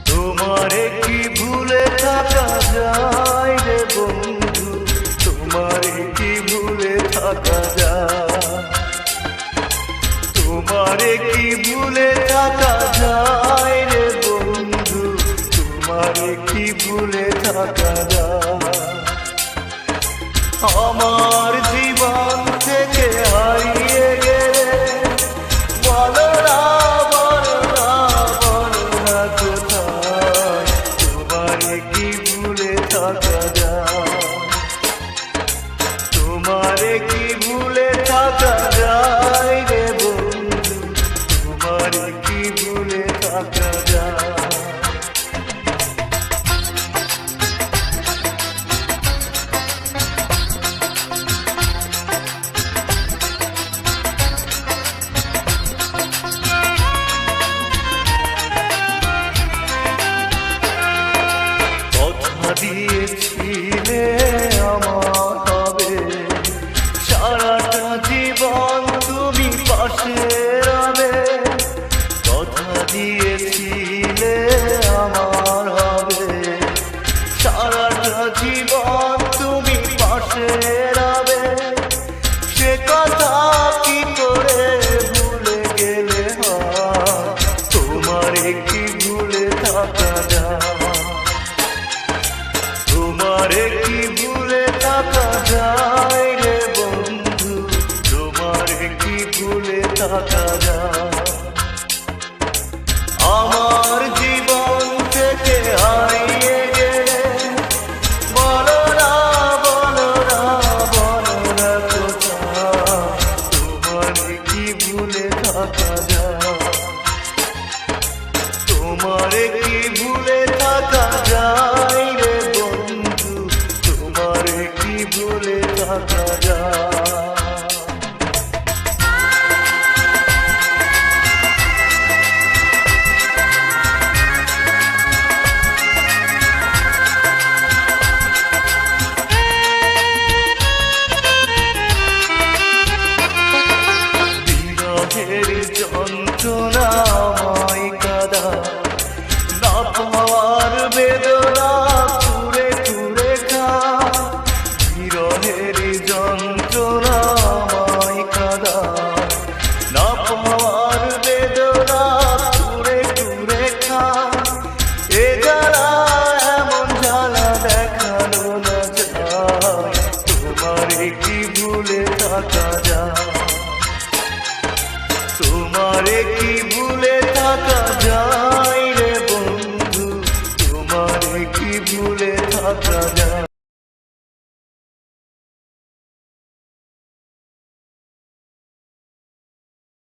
তোমারে কি ভুলে থাকা যায় রে বন্ধু, তোমারে কি ভুলে থাকা যায়, তোমারে কি ভুলে থাকা যায় রে বন্ধু, তোমারে কি ভুলে থাকা যায়। আমার জীবন থেকে হারিয়ে গেলে বলো না, বলো না, বলো না কোথায়, তোমারে কি ভুলে থাকা যায়, তোমারে কি ভুলে থাকা যায় রে বন্ধু, তোমারে কি ভুলে থাকা যায়। দিয়েছিলে আমার হবে সারাটা জীবন তুমি পাশে রবে, কথা দিয়েছিলে আমার হবে সারাটা জীবন তুমি পাশে রবে, সে কথা কি করে ভুলে গেলে হয়, তোমারে কি ভুলে থাকা যায়, তোমারে কি ভুলে থাকা যায় রে বন্ধু, তোমারে কি ভুলে থাকা যায়। আমার জীবন থেকে হারিয়ে গেলে বলো না, বলো না, বলো না কোথায়, তোমারে কি ভুলে থাকা যায়, তোমারে কি ভুলে থাকা যায় রে বন্ধু, তোমারে কি ভুলে থাকা যায়। বিরহের যন্ত্রণাময় কাদা, না পাওয়ার বেদনা কুরে কুরে খা, বিরহের যন্ত্রণাময় কাদা, না পাওয়ার বেদনা কুরে কুরে খা, এ জ্বালা এমন জ্বালা দেখানো না যায়, তোমারে কি ভুলে থাকা যায়, তোমারে কি ভুলে থাকা যায় রে বন্ধু, তোমারে কি ভুলে থাকা যায়।